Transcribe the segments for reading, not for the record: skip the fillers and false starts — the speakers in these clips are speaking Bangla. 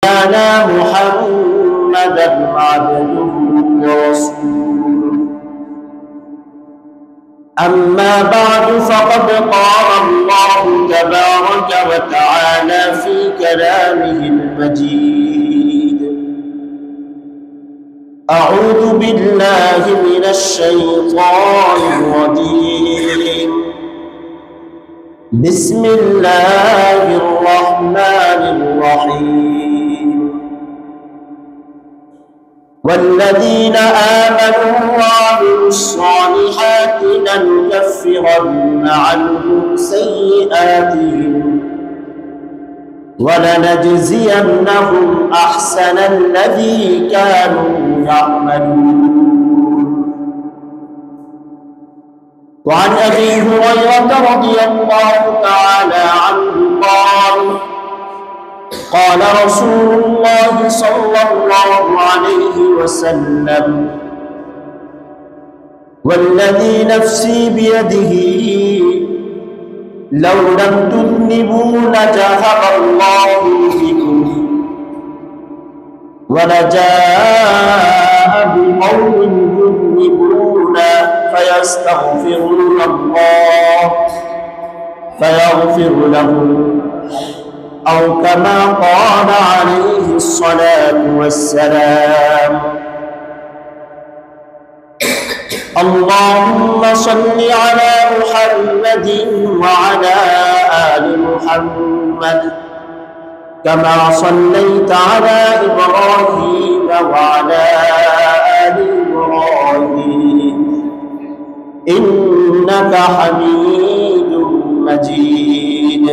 جعلنا محمدا عبده ورسوله أما بعد فقد قال الله تبارك وتعالى في كلامه المجيد أعوذ بالله من الشيطان الرجيم بسم الله الرحمن الرحيم والذين آمنوا وعملوا الصالحات لنكفرن عنهم سيئاتهم ولنجزينهم أحسن الذي كانوا يعملون وعن أبي هريرة رضي الله تعالى عنه قال رسول الله صلى الله عليه وسلم والذي نفسي بيده لو لم تذنبوا لذهب الله بكم ولجاء بقوم يذنبون فيستغفرون الله فيغفر لهم أو كما قال عليه الصلاة والسلام اللهم صل على محمد وعلى آل محمد كما صليت على إبراهيم وعلى آل إبراهيم إنك حميد مجيد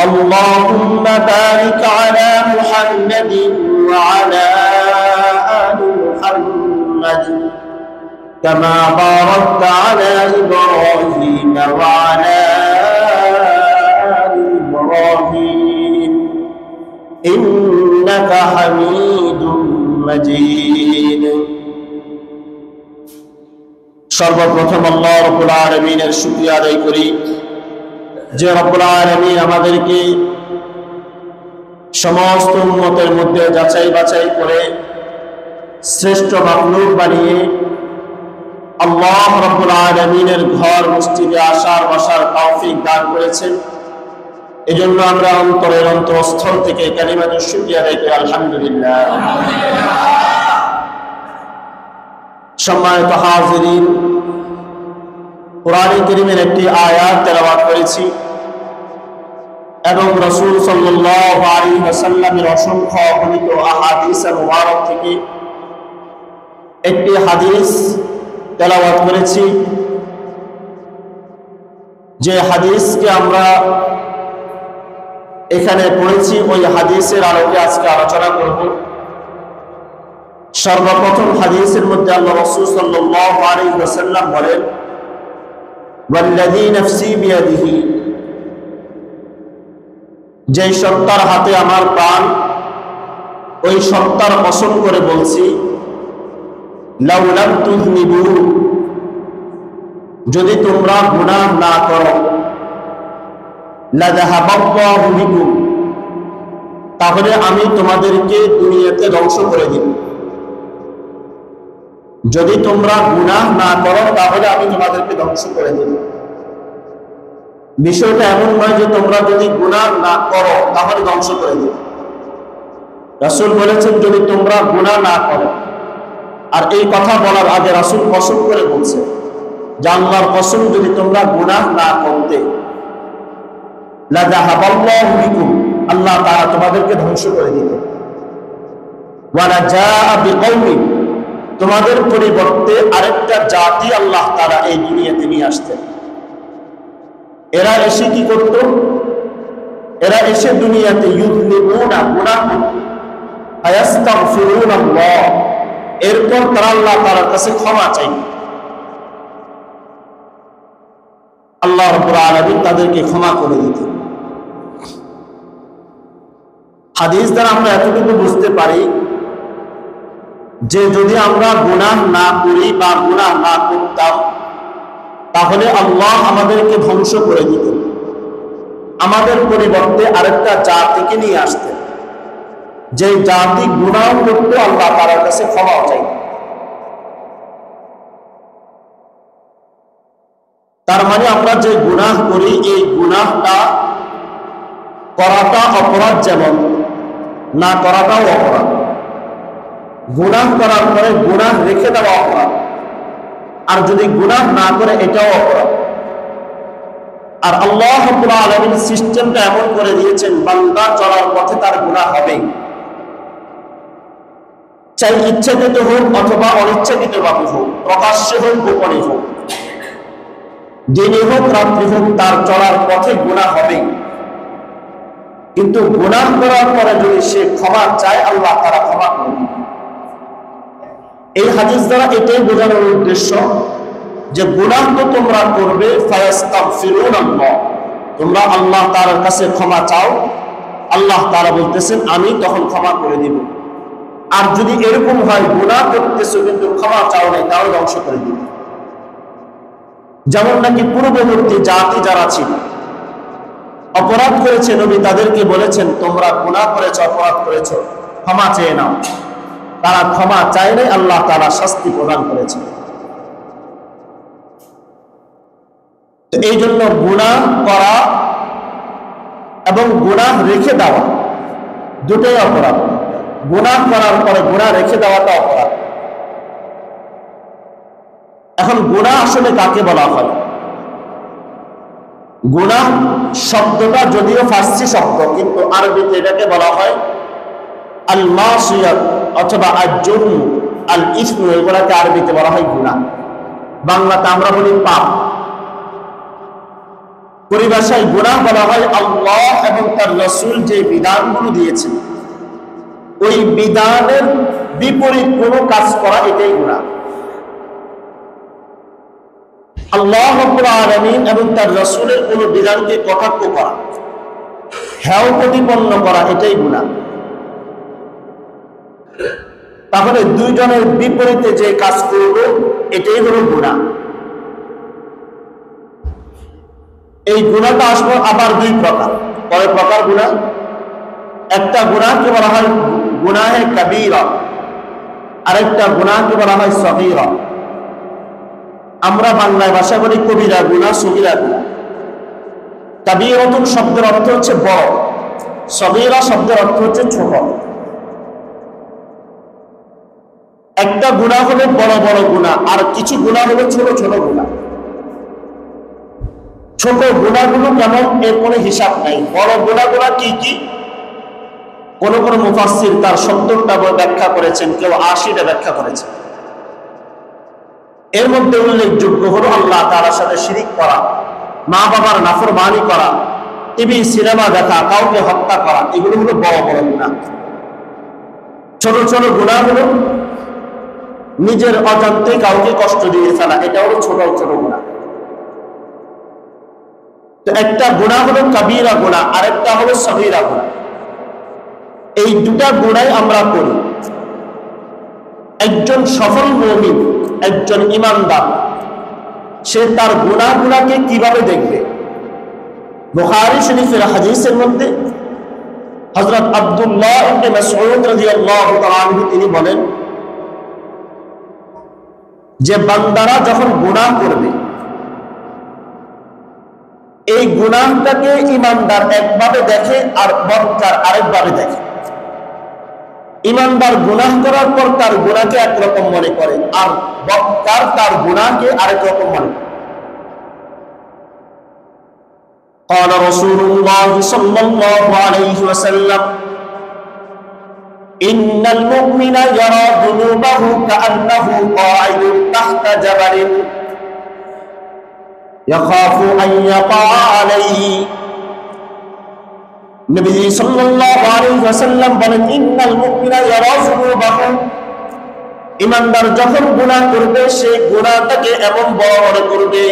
اللهم بارك على محمد وعلى آل محمد كما باركت على إبراهيم وعلى آل إبراهيم إنك حميد مجيد সর্বপ্রথম আল্লাহ রাব্বুল আলামিনের শুকরিয়া আদায় করি যে রব্বুল আলামিন আমাদেরকে সমস্ত উম্মতের মধ্যে যাচাই বাছাই করে শ্রেষ্ঠ মাখলুক বানিয়ে আল্লাহ রাব্বুল আলামিনের ঘর মসজিদে আসার বসার তৌফিক দান করেছেন। এজন্য আমরা অন্তরের অন্তরস্থল থেকে কালিমাতুশ শুকরিয়া আদায় করি আলহামদুলিল্লাহ। সম্মানিত হাজিরিন, কোরআনে কারীমের একটি আয়াত তেলাওয়াত করেছি এবং রাসূল সাল্লাল্লাহু আলাইহি ওয়াসাল্লামের অসংখ্য অগণিত আহাদিস মুবারক থেকে একটি হাদিস তেলাওয়াত করেছি। যে হাদিসকে আমরা এখানে পড়েছি ওই হাদিসের আলোকে আজকে আলোচনা করব। সর্বপ্রথম হাদিসের মধ্যে আল্লাহ রাসূল সাল্লাল্লাহু আলাইহি ওয়াসাল্লাম বলেন ওয়াল্লাযী নাফসি বিয়াদিহি, যে সত্তার হাতে আমার প্রাণ ওই সত্তার কসম করে বলছি লাউ লাম তুযনিবু, যদি তোমরা গুনাহ না করো লাযাহাবাল্লাহু বিকুম, তাহলে আমি তোমাদেরকে দুনিয়াতে ধ্বংস করে দিব। যদি তোমরা গুনাহ না করো তাহলে আমি তোমাদেরকে ধ্বংস করে দেব। বিষয়টা এমন নয় যে তোমরা যদি গুনাহ না করো তাহলে ধ্বংস করে দেব। রাসূল বলেছেন যদি তোমরা গুনাহ না করো, আর এই কথা বলার আগে রাসূল কসম করে বলছে যে আল্লাহর কসম যদি তোমরা গুনাহ না করতে লাযাহাবাল্লাহু বিকুম, আল্লাহ তাআলা তোমাদেরকে ধ্বংস করে দিতেন। ওয়ালা জাআ বিকওমিন, তোমাদের পরিবর্তে আরেকটা জাতি আল্লাহ তাআলা এই দুনিয়াতে নিয়ে আসতেন। এরা এসে কি করত? এরা এসে দুনিয়াতে ইউযনিবুনা, গুনাহ করত, ফায়াস্তাগফিরুনাল্লাহ, এরপর তারা আল্লাহ তাআলার কাছে ক্ষমা চাইত। আল্লাহ রাব্বুল আলামিন তাদেরকে ক্ষমা করে দিতেন। হাদিস দ্বারা আমরা এতটুকু বুঝতে পারি যে যদি আমরা গুনাহ না করি বা গুনাহ না করতাম তাহলে আল্লাহ আমাদেরকে ধ্বংস করে দিতেন, আমাদের পরিবর্তে আরেকটা জাতিকে নিয়ে আসতেন। যে জাতি গুনাহ করতো আল্লাহ তাআলার কাছে ক্ষমা চাই। তার মানে আমরা যে গুনাহ করি এই গুনাহটা করাটা অপরাধ, যেমন না করাটাও অপরাধ। গুনাহ করার পরে গুনাহ রেখে দেওয়া অপরাধ, আর যদি গুনাহ না করে এটাও অপরাধ। আর আল্লাহ রাব্বুল আলামিন সিস্টেমটা এমন করে দিয়েছেন, বান্দা চলার পথে তার গুনাহ হবেই, চাই ইচ্ছাকৃত হোক অথবা অনিচ্ছাকৃত ভাবে হোক, প্রকাশ্যে হোক গোপনে হোক, দিনে হোক রাত্রি হোক, তার চলার পথে গুনাহ হবেই। কিন্তু গুনাহ করার পরে যদি সে ক্ষমা চায়, আল্লাহ তাআলা ক্ষমা করবেন। এই হাদিস দ্বারা এটাই বোঝানোর উদ্দেশ্য যে গুনাহ তো তোমরা করবে, ফায়াস্তাগফিরুনাল্লাহ, তোমরা আল্লাহ তাআলার কাছে ক্ষমা চাও, আল্লাহ তাআলা বলতেছেন আমি তখন ক্ষমা করে দিব। আর যদি এরকম হয় গুনাহ করতেছো কিন্তু ক্ষমা চাও নাই, তাহলে ধ্বংস করে দিব। যেমন নাকি পূর্ববর্তী জাতি যারা ছিল, অপরাধ করেছে, নবী তাদেরকে বলেছেন তোমরা গুনাহ করেছো, অপরাধ করেছো, ক্ষমা চেয়ে নাও। তারা ক্ষমা চায় নাই, আল্লাহ তাআলা শাস্তি প্রদান করেছে। তো এই জন্য গুনাহ করা এবং গুনাহ রেখে দেওয়া দুটোই অপরাধ। গুনাহ করার পরে গুনাহ রেখে দেওয়াটা অপরাধ। এখন গুনাহ আসলে কাকে বলা হয়? গুনাহ শব্দটা যদিও ফার্সি শব্দ, কিন্তু আরবিতে এটাকে বলা হয় আল মাসিয়াত অথবা আল-জুরম, আল-ইসম, এগুলাকে আরবিতে বলা হয় গুনাহ। বাংলাতে আমরা বলি পাপ। পরিভাষায় গুনাহ বলা হয় আল্লাহ এবং তার রাসূল যে বিধানগুলো দিয়েছেন ওই বিধানের বিপরীত কোনো কাজ করা, এটাই গুনাহ। আল্লাহ রাব্বুল আলামিন এবং তার রাসূলের কোনো বিধানকে কটাক্ষ করা, হেয় প্রতিপন্ন করা, এটাই গুনাহ। তাহলে দুইজনের বিপরীতে যে কাজ করব এটাই হলো গুনাহ। এই গুনাহটা আসবে আবার দুই প্রকার। কয় প্রকার গুনাহ? একটা গুনাহকে বলা হয় গুনাহে কাবীরা, আরেকটা গুনাহকে বলা হয় সগীরা। আমরা বাংলায় ভাষা বলি কবিরা গুনাহ, সগীরা গুনাহ। কাবীরাতুন শব্দের অর্থ হচ্ছে বড়, সগীরা শব্দের অর্থ হচ্ছে ছোট। একটা গুনাহ হলো বড় বড় গুনাহ, আর কিছু গুনাহ হলো ছোট ছোট গুনাহ। ছোট গুনাহগুলো কেমন, এর কোনো হিসাব নাই। বড় গুনাহগুলো কি কি? কোন কোন মুফাসসির তার 70টা ব্যাখ্যা করেছেন, কেউ 80টা ব্যাখ্যা করেছেন। এর মধ্যে উল্লেখযোগ্য হলো আল্লাহ তাআলার সাথে শিরিক করা, মা বাবার নাফরমানি করা, টিভি সিনেমা দেখা, কাউকে হত্যা করা, এগুলো হলো বড় বড় গুনাহ। ছোট ছোট গুনাহ হলো নিজের অজান্তে কাউকে কষ্ট দিয়ে ফেলা, এটা হলো ছোট ছোট গুনাহ। তো একটা গুনাহ হলো কাবীরা গুনাহ, আরেকটা হলো সগীরা গুনাহ। এই দুটা গুনাহ আমরা করি। একজন সফল মুমিন, একজন ঈমানদার, সে তার গুনাহগুলোকে কিভাবে দেখবে? বুখারী শরীফের হাদিসের মধ্যে হযরত আব্দুল্লাহ ইবনে মাসউদ রাদিয়াল্লাহু তাআলা আনহু তিনি বলেন যে বান্দারা যখন গুনাহ করবে, এই গুনাহটাকে ঈমানদার একভাবে দেখে আর বদকার আরেকভাবে দেখে। ঈমানদার গুনাহ করার পর তার গুনাহকে একরকম মনে করে, আর বদকার তার গুনাহকে আরেক রকম মনে করে। قال رسول الله صلى الله عليه وسلم إن المؤمن يرى ذنوبه كأنه قاعد تحت جبل يخاف أن يقع عليه। নবী সাল্লাল্লাহু আলাইহি ওয়াসাল্লাম বলেন, ইন্নাল মুমিনা ইয়ারা যুনুবাহু, ঈমানদার যখন গুনাহ করবে সেই গুনাহটাকে এমন বড় মনে করবে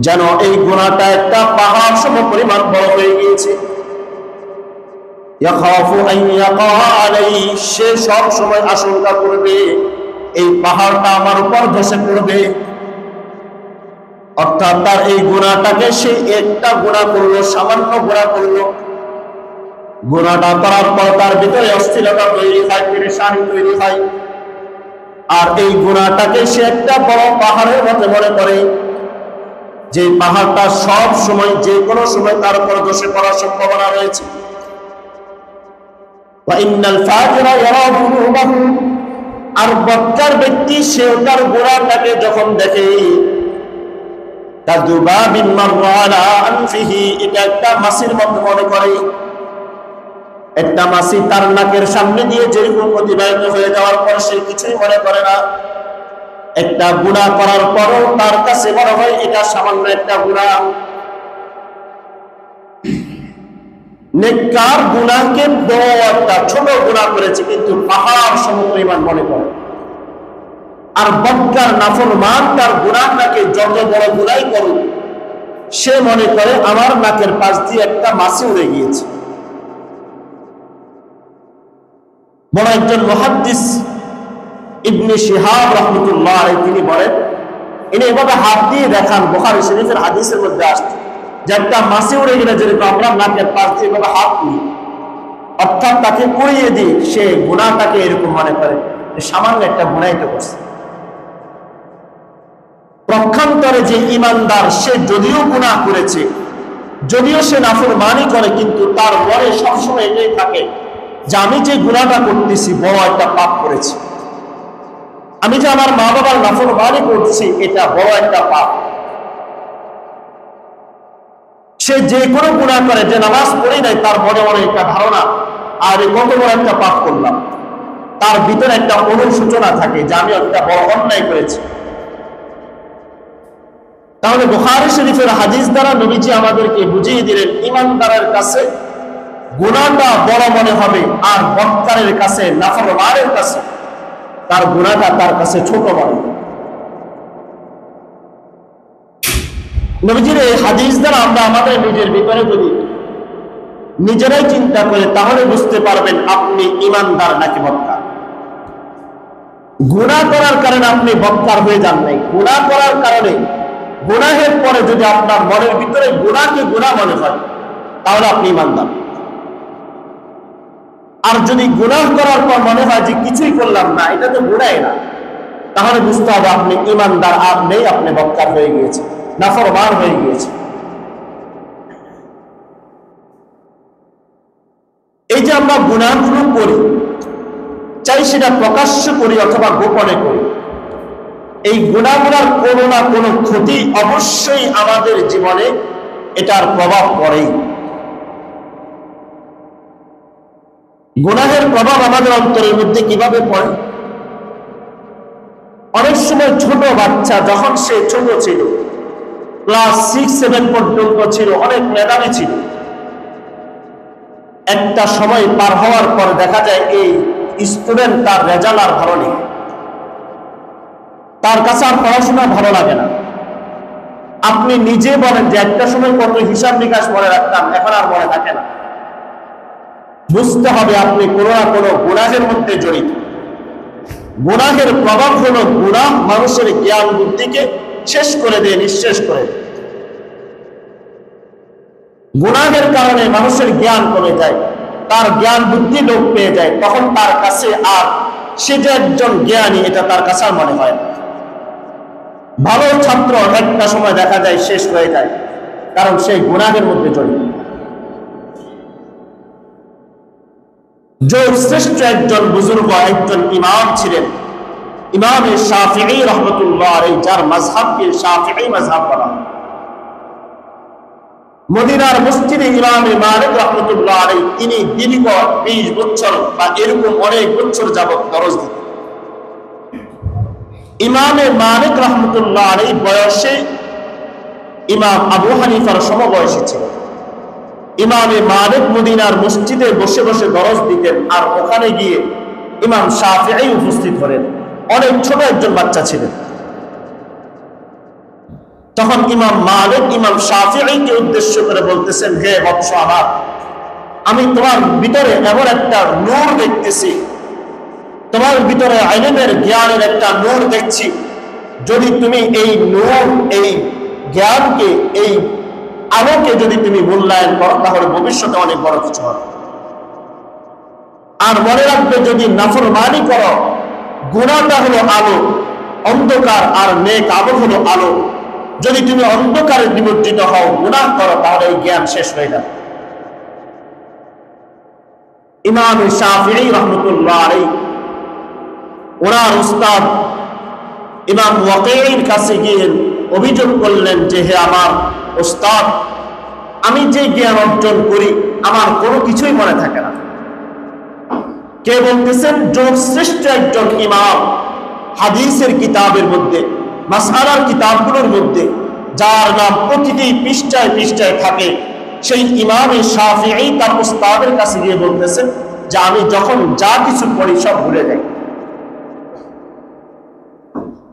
যেন এই গুনাহটা একটা পাহাড় সম পরিমাণ বড় হয়ে গিয়েছে। ইয়াখাফু আন ইয়াকা আলাইহি, সে সব সময় আশঙ্কা করবে এই পাহাড়টা আমার উপর ধসে পড়বে। অর্থাৎ তার এই গুনাহটাকে সে একটা গুনাহ করলো, সামান্য গুনাহ করলো, গুনাহটা করার পর তার ভিতরে অস্থিরতা তৈরি হয়, পেরেশানি তৈরি হয়, আর এই গুনাহটাকে সে একটা বড় পাহাড়ের মতো মনে করে, যে পাহাড়টা সব সময় যে কোনো সময় তার উপর ধসে পড়ার সম্ভাবনা রয়েছে। ওয়া ইন্নাল ফাজিরা ইয়ারা যুনুবাহু, আর বদকার ব্যক্তি সে তার গুনাহটাকে যখন দেখে, কাযুবাবিন মাররা আলা আনফিহি, এটা একটা মাছির মতো মনে করে। একটা মাছি তার নাকের সামনে দিয়ে যেরকম অতিবাহিত হয়ে যাওয়ার পর সে কিছুই মনে করে না। একটা গুনাহ করার পরও তার কাছে মনে হয় এটা সামান্য একটা গুনাহ। নেককার গুনাহকে বড় একটা ছোট গুনাহ করেছে কিন্তু পাহাড় সমপরিমাণ মনে করে, আর বদকার নাফরমান তার গুনাহটাকে যত বড় গুনাহই করুক সে মনে করে আমার নাকের পাশ দিয়ে একটা মাছি উড়ে গিয়েছে। বড় একজন মুহাদ্দিস ইবনে শিহাব রাহমাতুল্লাহ আলাইহি তিনি বলেন, ইনি এভাবে হাত দিয়ে দেখান, বুখারী শরীফের হাদিসের মধ্যে আসছে যে একটা মাছি উড়ে গেলে যেরকম আমরা নাকের পাশ দিয়ে এভাবে হাত নিই, অর্থাৎ তাকে উড়িয়ে দিই, সে গুনাহটাকে এরকম মনে করে সামান্য একটা গুনাহই তো করছে। পক্ষান্তরে যে ইমানদার সে যদিও গুনাহ করেছে, যদিও সে নাফরমানি করে, কিন্তু তার মনে সবসময় এটাই থাকে যে আমি যে গুনাহটা করতেছি বড় একটা পাপ করেছি, আমি যে আমার মা বাবার নাফরমানি করছি এটা বড় একটা পাপ। সে যে কোনো গুনাহ করে, যে নামাজ পড়ে নাই তার মনে মনে একটা ধারণা আর কত বড় একটা পাপ করলাম, তার ভিতরে একটা অনুশোচনা থাকে যে আমি একটা বড় অন্যায় করেছি। তাহলে বুখারী শরীফের হাদিস দ্বারা নবীজি আমাদেরকে বুঝিয়ে দিলেন ইমানদারের কাছে গুনাহটা বড় মনে হবে, আর বদকারের কাছে, নাফরমানের কাছে তার গুনাহটা তার কাছে ছোট মনে হবে। নবীজির এই হাদিস দ্বারা আমরা আমাদের নিজের ভিতরে যদি নিজেরাই চিন্তা করে তাহলে বুঝতে পারবেন আপনি ইমানদার নাকি বদকার। গুনাহ করার কারণে আপনি বদকার হয়ে যান নাই, গুনাহ করার কারণে, গুনাহের পরে যদি আপনার মনের ভিতরে গুনাহকে গুনাহ মনে হয় তাহলে আপনি ইমানদার। আর যদি গুনাহ করার পর মনে হয় যে কিছুই করলাম না, এটা তো গুনাহই না, তাহলে বুঝতে হবে আপনি ইমানদার আর নেই, আপনি বদকার হয়ে গিয়েছে, নাফরমান হয়ে গিয়েছে। এই যে আমরা গুনাহগুলো করি, চাই সেটা প্রকাশ্য করি অথবা গোপনে করি, এই গুনাহগুলোর কোনো না কোনো ক্ষতি অবশ্যই আমাদের জীবনে এটার প্রভাব পড়েই। গুনাহের প্রভাব আমাদের অন্তরের মধ্যে কিভাবে পড়ে? অনেক সময় ছোট বাচ্চা যখন সে ছোট ছিল, ক্লাস 6-7 পর্যন্ত ছিল, অনেক মেধাবী ছিল, একটা সময় পার হওয়ার পর দেখা যায় এই স্টুডেন্ট তার রেজাল্ট আর ভালো নেই, তার কাছে আর পড়াশোনা ভালো লাগে না। আপনি নিজে বলেন যে একটা সময় কত হিসাব নিকাশ মনে রাখতাম, এখন আর মনে থাকে না। বুঝতে হবে আপনি কোনো না কোনো গুনাহের মধ্যে জড়িত। গুনাহের প্রভাব হলো গুনাহ মানুষের জ্ঞান বুদ্ধিকে শেষ করে দেয়, নিঃশেষ করে দেয়। গুনাহের কারণে মানুষের জ্ঞান কমে যায়, তার জ্ঞান বুদ্ধি লোপ পেয়ে যায়, তখন তার কাছে আর সে যে একজন জ্ঞানী এটা তার কাছে আর মনে হয় না। ভালো ছাত্র একটা সময় দেখা যায় শেষ হয়ে যায়, কারণ সেই গুনাহের মধ্যে জড়িত। শ্রেষ্ঠ একজন বুজুর্গ, একজন ইমাম ছিলেন ইমাম শাফিঈ রাহমাতুল্লাহ আলাইহি, যার মাযহাবকে শাফিঈ মাযহাব বলা হয়। মদিনার মসজিদে ইমাম মালিক রাহমাতুল্লাহ আলাইহি তিনি দীর্ঘ 20 বছর বা এরকম অনেক বছর যাবত দরজ দিতেন। ইমাম মালিক রাহমাতুল্লাহ আলাইহি বয়সে ইমাম আবু হানিফার সমবয়সী ছিলেন। ইমাম মালিক মদিনার মসজিদে বসে বসে দরজ দিতেন, আর ওখানে গিয়ে ইমাম শাফিঈ উপস্থিত হলেন, অনেক ছোট একজন বাচ্চা ছিলেন। তখন ইমাম মালিক ইমাম শাফিঈকে উদ্দেশ্য করে বলতেছেন, হে বৎস আমার, আমি তোমার ভিতরে এমন একটা নূর দেখতেছি, তোমার ভিতরে ইলমের জ্ঞানের একটা নূর দেখছি, যদি তুমি এই নূর, এই জ্ঞানকে, এই আলোকে যদি তুমি মূল্যায়ন করো তাহলে ভবিষ্যতে অনেক বড় কিছু হবে। আর মনে রাখবে যদি নাফরমানি করো, গুনাহটা হলো আলো, অন্ধকার, আর নেক আমল হলো আলো। যদি তুমি অন্ধকারে নিমজ্জিত হও, গুনাহ করো, তাহলে এই জ্ঞান শেষ হয়ে যাবে। ইমাম শাফিঈ রাহমাতুল্লাহ আলাইহি ওনার উস্তাদ ইমাম ওয়াকিঈর কাছে গিয়ে অভিযোগ করলেন যে, হে আমার উস্তাদ, আমি যে জ্ঞান অর্জন করি আমার কোনো কিছুই মনে থাকে না। কে বলতেছেন? যোগশ্রেষ্ঠ একজন ইমাম, হাদিসের কিতাবের মধ্যে, মাসআলার কিতাবগুলোর মধ্যে যার নাম প্রতিটি পৃষ্ঠায় পৃষ্ঠায় থাকে, সেই ইমামে শাফিঈ তার উস্তাদের কাছে গিয়ে বলতেছেন যে আমি যখন যা কিছু পড়ি সব ভুলে যাই।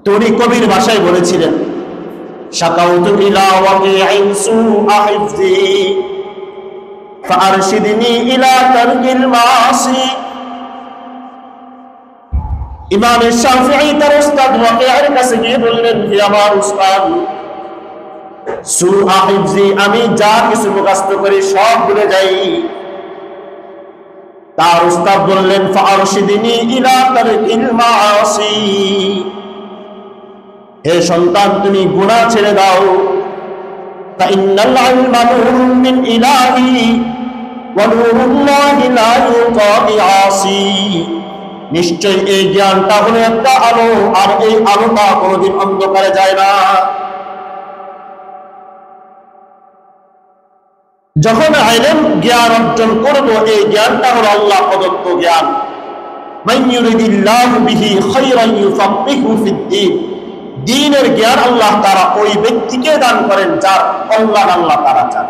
তো উনি কবির ভাষায় বলেছিলেন, শাকাউতু ইলা ওয়াকিঈন সুআ হিফজি ফাআরশিদনি ইলা তারকিল মাসি। ইমাম শাফিঈ তার উস্তাদ ওয়াকিঈর কাছে গিয়ে বললেন, হে আমার উস্তাদ, সুআ হিফজি, আমি যা কিছু মুখস্থ করি সব ভুলে যাই। তার উস্তাদ বললেন, ফাআরশিদনি ইলা তারকিল মাসি, হে সন্তান তুমি গুনাহ ছেড়ে দাও। ফাইন্নাল ইলমা নূরুম মিন ইলাহি ওয়া নূরুল্লাহি লা ইউতা বিআসি, নিশ্চয় এই জ্ঞানটা হলো একটা আলো, আর এই আলোটা কোনোদিন অন্ধকারে যায় না। যখন ইলম জ্ঞান অর্জন করব, এই জ্ঞানটা হলো আল্লাহ প্রদত্ত জ্ঞান। মান ইউরিদিল্লাহু বিহি খায়রান ইউফাক্কিহু ফিদ্দীন, দ্বীনের জ্ঞান আল্লাহ তাআলা ওই ব্যক্তিকে দান করেন যার কল্যাণ আল্লাহ তাআলা চান।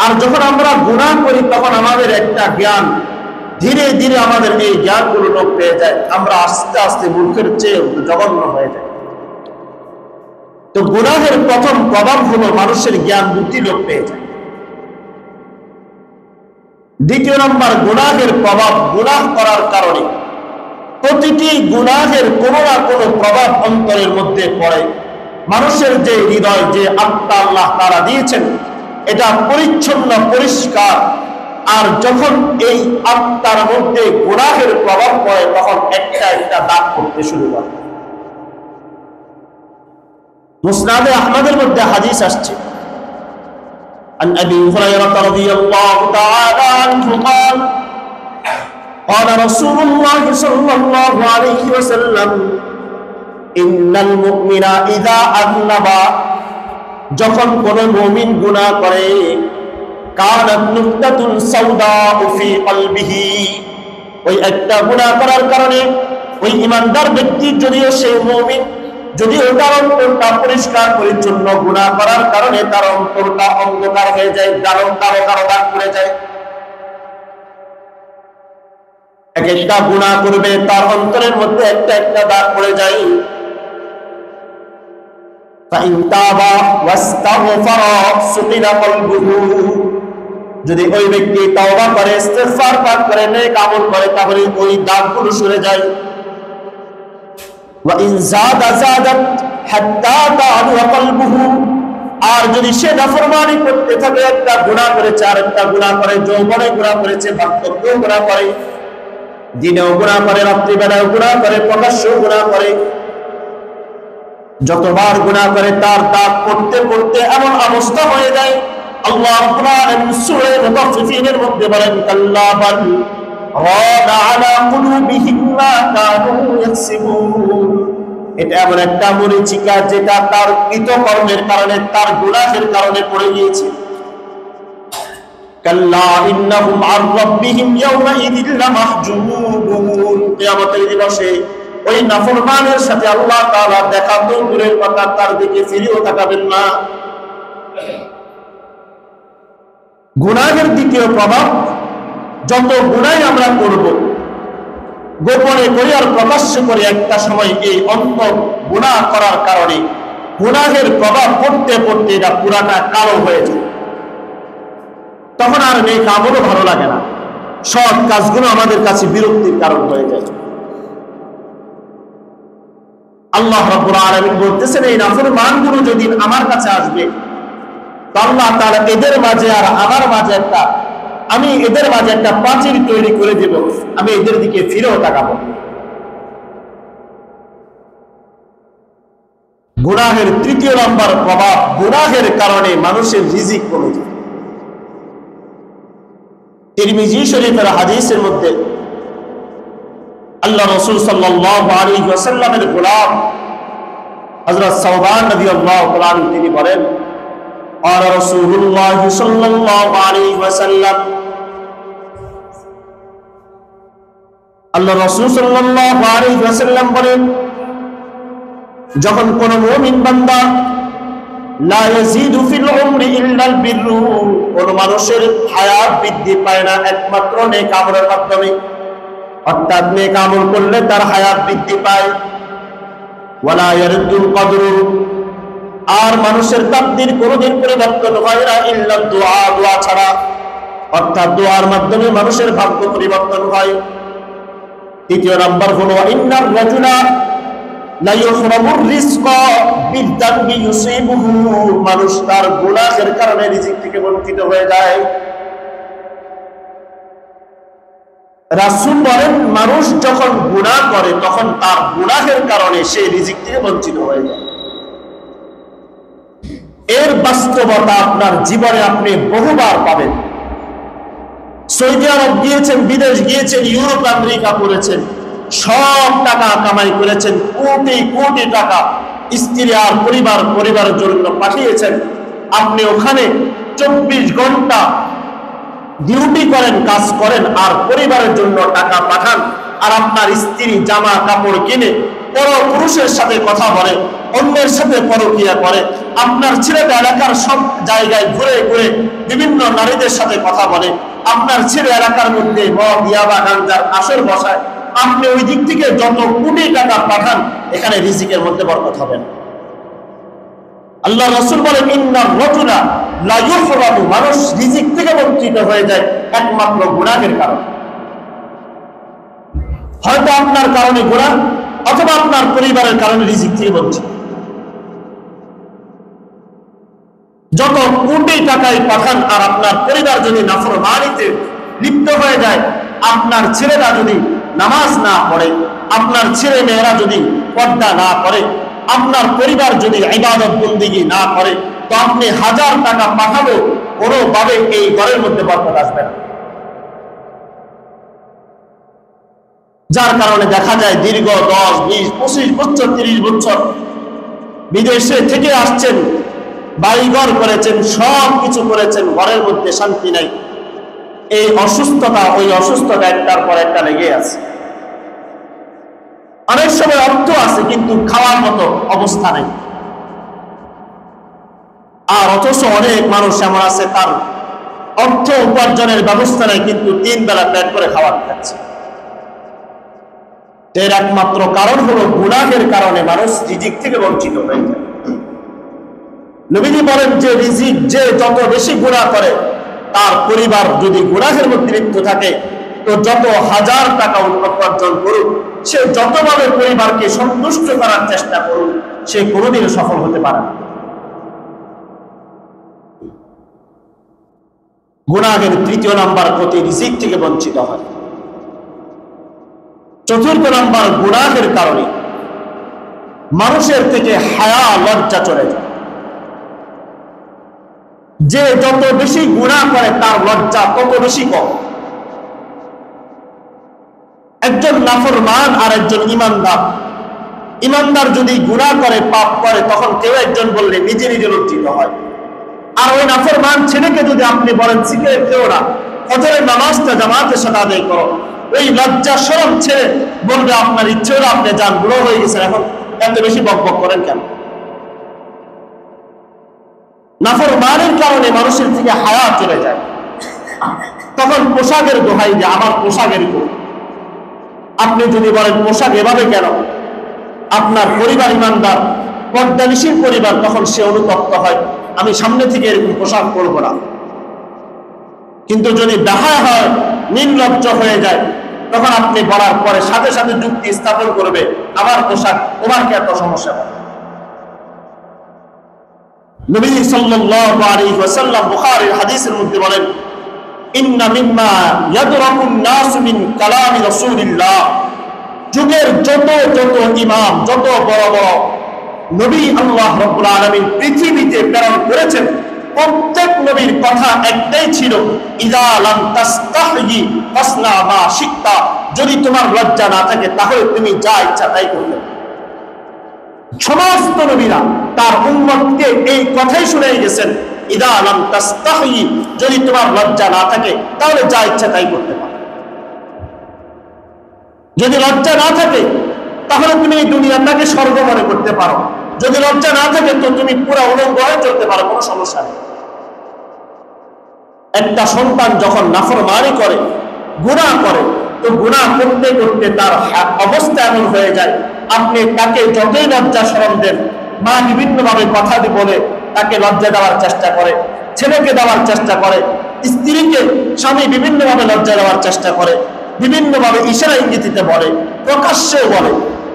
আর যখন আমরা গুনাহ করি তখন আমাদের একটা জ্ঞান, ধীরে ধীরে আমাদের এই জ্ঞানগুলো লোপ পেয়ে যায়, আমরা আস্তে আস্তে মূর্খের চেয়ে জঘন্য হয়ে যায়। তো গুনাহের প্রথম প্রভাব হলো মানুষের জ্ঞান বুদ্ধি লোপ পেয়ে যায়। দ্বিতীয় নম্বর, গুনাহের প্রভাব, গুনাহ করার কারণে প্রতিটি গুনাহের কোনো না কোনো প্রভাব অন্তরের মধ্যে পড়ে। মানুষের যে হৃদয়, যে আত্মা আল্লাহ তাআলা দিয়েছেন, এটা পরিচ্ছন্ন, পরিষ্কার। আর যখন এই আত্মার মধ্যে গুনাহের প্রভাব পড়ে, তখন একটা একটা দাগ পড়তে শুরু করে। মুসনাদে আহমদের মধ্যে হাদিস আসছে, عن أبي هريرة رضي الله تعالى عنه قال قال رسول الله صلى الله عليه وسلم إن المؤمن إذا أذنب, যখন কোন মুমিন গুনাহ করে, কানাত নুকতাতুন সাউদাউ ফি কলবিহি, ওই একটা গুনাহ করার কারণে ওই ইমানদার ব্যক্তি, যদিও সেই মুমিন, যদিও তার অন্তরটা পরিষ্কার পরিচ্ছন্ন, গুনাহ করার কারণে তার অন্তরটা অন্ধকার হয়ে যায়, কারো কারো কারো দাগ পড়ে যায়। এক একটা গুনাহ করবে, তার অন্তরের মধ্যে একটা একটা দাগ পড়ে যায়। ফাইন তাবা ওয়াস্তাগফারা সুকিনা কলবুহু, যদি ওই ব্যক্তি তওবা করে, ইস্তিগফার পাঠ করে, নেক আমল করে, তাহলে ওই দাগগুলো সরে যায়। ওয়া ইন যাদা যাদাত হাত্তা তা'আলু কলবুহু, আর যদি সে নাফরমানি করতে থাকে, একটা গুনাহ করেছে আর একটা গুনাহ করে, যৌবনে গুনাহ করেছে, বার্ধক্যেও গুনাহ করে, দিনেও গুনাহ করে, রাত্রিবেলাও গুনাহ করে, প্রকাশ্যেও গুনাহ করে, যতবার গুনাহ করে তার দাগ পড়তে পড়তে এমন অবস্থা হয়ে যায়, আল্লাহ রাব্বুল আলামিন সূরা মুতাফফিফিনের মধ্যে বলেন, কাল্লা বাল রানা আলা কুলুবিহিম মা কানু ইয়াকসিবুন, এটা এমন একটা মরিচিকা যেটা তার কৃতকর্মের কারণে, তার গুনাহের কারণে পড়ে গিয়েছে। কাল্লা ইন্নাহুম আন রাব্বিহিম ইয়াওমাইযিন লামাহজুবুন, কিয়ামতের দিবসে ওই নাফরমানের সাথে আল্লাহ তাআলা দেখা তো দূরের কথা, তার দিকে ফিরেও তাকাবেন না। গুনাহের দ্বিতীয় প্রভাব, যত গুনাহ আমরা করব, গোপনে করি আর প্রকাশ্যে করি, একটা সময় এই অন্তর গুনাহ করার কারণে গুনাহের প্রভাব পড়তে পড়তে এটা পুরাটা কালো হয়ে যায়। তখন আর নেক আমলও ভালো লাগে না, সব কাজগুলো আমাদের কাছে বিরক্তির কারণ হয়ে যায়। আল্লাহ রাব্বুল আলামিন বলতেছেন, এই নাফরমানগুলো যদি আমার কাছে আসবে, তো আল্লাহ তাআলা এদের মাঝে আর আমার মাঝে একটা আমি এদের মাঝে একটা প্রাচীর তৈরি করে দেব, আমি এদের দিকে ফিরেও তাকাবো। গুনাহের তৃতীয় নাম্বার প্রভাব, গুনাহের কারণে মানুষের রিজিক কমে যায়। তিরমিজি শরীফের হাদিসের মধ্যে আল্লাহ রাসূল সাল্লাল্লাহু আলাইহি ওয়াসাল্লামের গোলাম হযরত সাওবান রাদিয়াল্লাহু তাআলা আনহু তিনি বলেন, قال رسول الله صلى الله عليه وسلم, আল্লাহ রাসূল সাল্লাল্লাহু আলাইহি ওয়াসাল্লাম বলেন, যখন কোন মুমিন বান্দা লা ইয়াজিদু ফিল উমরি ইল্লা আল বিররু, কোন মানুষের হায়াত বৃদ্ধি পায় না একমাত্র নেক আমলের মাধ্যমে, অর্থাৎ নেক আমল করলে তার হায়াত বৃদ্ধি পায়। ওয়ালা ইয়ারদুল কদরু, আর মানুষের তাকদীর কোনদিন পরিবর্তন হয় না ইল্লা দুআ, দোয়া ছাড়া, অর্থাৎ দোয়ার মাধ্যমে মানুষের ভাগ্য পরিবর্তন হয়। তৃতীয় নাম্বার হলো ইন্নার রাজুলা লা ইউহরামুর রিজকা বিদ্দাবি ইউসিবুহু, মানুষ তার গুনাহের কারণে রিজিক থেকে বঞ্চিত হয়ে যায়। রাসূল বলেন, মানুষ যখন গুনাহ করে তখন তার গুনাহের কারণে সে রিজিক থেকে বঞ্চিত হয়ে যায়। এর বাস্তবতা আপনার জীবনে আপনি বহুবার পাবেন। সৌদি আরব গিয়েছেন, বিদেশ গিয়েছেন, ইউরোপ আমেরিকা করেছেন, সব টাকা কামাই করেছেন, কোটি কোটি টাকা স্ত্রী আর পরিবারের জন্য পাঠিয়েছেন। আপনি ওখানে 24 ঘন্টা ডিউটি করেন, কাজ করেন, আর পরিবারের জন্য টাকা পাঠান। আর আপনার স্ত্রী জামা কাপড় কিনে পর পুরুষের সাথে কথা বলে, অন্যের সাথে পরকিয়া করে। আপনার ছেলেটা এলাকার সব জায়গায় ঘুরে ঘুরে বিভিন্ন নারীদের সাথে কথা বলে। আপনার ছেলে এলাকার মধ্যে মদ, ইয়াবা, গাঁজার আসর বসায়। আপনি ওই দিক থেকে যত কোটি টাকা পাঠান, এখানে রিজিকের মধ্যে বরকত হবে না। আল্লাহ রাসূল বলেন, ইন্নার রাজুলা লা ইউহরামু, মানুষ রিজিক থেকে বঞ্চিত হয়ে যায় একমাত্র গুনাহের কারণে। হয়তো আপনার কারণে গুনাহ, অথবা আপনার পরিবারের কারণে রিজিক থেকে বঞ্চিত। যত কোটি টাকায় পাঠান আর আপনার পরিবার যদি নাফরমানিতে লিপ্ত হয়ে যায়, আপনার ছেলেরা যদি নামাজ না পড়ে, আপনার ছেলে মেয়েরা যদি পর্দা না করে, আপনার পরিবার যদি ইবাদত বন্দেগী না করে, তো আপনি 1000 টাকা পাঠাবো, কোনোভাবে এই ঘরের মধ্যে বরকত আসবে না। যার কারণে দেখা যায় দীর্ঘ 10, 20, 25 বছর, 30 বছর বিদেশে থেকে আসছেন, বাড়িঘর করেছেন, সব কিছু করেছেন, ঘরের মধ্যে শান্তি নাই। এই অসুস্থতা, ওই অসুস্থতা একটার পর একটা লেগে আছে। অনেক সময় অর্থ আছে কিন্তু খাওয়ার মতো অবস্থা নেই। আর অথচ অনেক মানুষ এমন আছে, তার অর্থ উপার্জনের ব্যবস্থা নেই, কিন্তু 3 বেলা পেট করে খাবার খাচ্ছে। এর একমাত্র কারণ হলো গুনাহের কারণে মানুষ রিজিক থেকে বঞ্চিত হয়ে যায়। নবীজি বলেন যে রিজিক যে যত বেশি গুনাহ করে, তার পরিবার যদি গুনাহের মধ্যে লিপ্ত থাকে, তো যত 1000 টাকা উপার্জন করুক, সে যতভাবে পরিবারকে সন্তুষ্ট করার চেষ্টা করুক, সে কোনোদিন সফল হতে পারে না। গুনাহের তৃতীয় নাম্বার ক্ষতি, রিজিক থেকে বঞ্চিত হয়। চতুর্থ নাম্বার, গুনাহের কারণে মানুষের থেকে হায়া, লজ্জা চলে যায়। যে যত বেশি গুনাহ করে তার লজ্জা তত বেশি কম। একজন নাফরমান আর একজন ইমানদার, ইমানদার যদি গুনাহ করে, পাপ করে, তখন কেউ একজন বললে নিজে নিজে লজ্জিত হয়। আর ওই নাফরমান ছেলেকে যদি আপনি বলেন সিগারেট খেও না, ফজরের নামাজটা জামাতের সাথে আদায় করো, ওই লজ্জা শরম ছেড়ে বলবে আপনার ইচ্ছে হলো, আপনি যান, বুড়ো হয়ে গেছেন, এখন এত বেশি বকবক করেন কেন? নাফরমানের কারণে মানুষের থেকে হায়া চলে যায়। তখন পোশাকের দোহাই যে আমার পোশাকের উপর, আপনি যদি বলেন পোশাক এভাবে কেন, আপনার পরিবার ইমানদার, পর্দানিশীল পরিবার, তখন সে অনুতপ্ত হয়, আমি সামনে থেকে এরকম পোশাক পরব না। কিন্তু যদি ডাহা হয়, নির্লজ্জ হয়ে যায়, তখন আপনি বলার পরে সাথে সাথে যুক্তি স্থাপন করবে, আমার পোশাক, তোমার কি এত সমস্যা? নবী সাল্লাল্লাহু আলাইহি ওয়াসাল্লাম বুখারীর হাদিসের মধ্যে বলেন, ইন্না মিম্মা ইয়াদরাকুন নাস মিন কালামি রাসূলিল্লাহ, যুগের যত যত ইমাম, যত বড় বড় নবী আল্লাহ রাব্বুল আলামিন পৃথিবীতে প্রেরণ করেছেন, প্রত্যেক নবীর কথা একটাই ছিল, ইযা লাম তাস্তাহি ফাসনা মা শিকতা, যদি তোমার লজ্জা না থাকে তাহলে তুমি যা ইচ্ছা তাই করবে। সমস্ত নবীরা তার উম্মতকে এই কথাই শুনিয়ে গেছেন, ইযা লাম তাস্তাহি, যদি তোমার লজ্জা না থাকে তাহলে যা ইচ্ছা তাই করতে পারো। যদি লজ্জা না থাকে তাহলে তুমি এই দুনিয়াটাকে স্বর্গ মনে করতে পারো, যদি লজ্জা না থাকে তো তুমি পুরো উলঙ্গ হয়ে চলতে পারো, কোনো সমস্যা নেই। একটা সন্তান যখন নাফরমানি করে, গুনাহ করে, তো গুনাহ করতে করতে তার অবস্থা এমন হয়ে যায়, আপনি তাকে যতই লজ্জা শরম দেন, মা বিভিন্ন ভাবে কথা বলে তাকে লজ্জা দেওয়ার চেষ্টা করে, ছেলেকে দেওয়ার চেষ্টা করে, স্ত্রীকে স্বামী বিভিন্ন ভাবে লজ্জা দেওয়ার চেষ্টা করে, বিভিন্ন ভাবে ইশারা ইঙ্গিতে বলে, প্রকাশ্যেও বলে,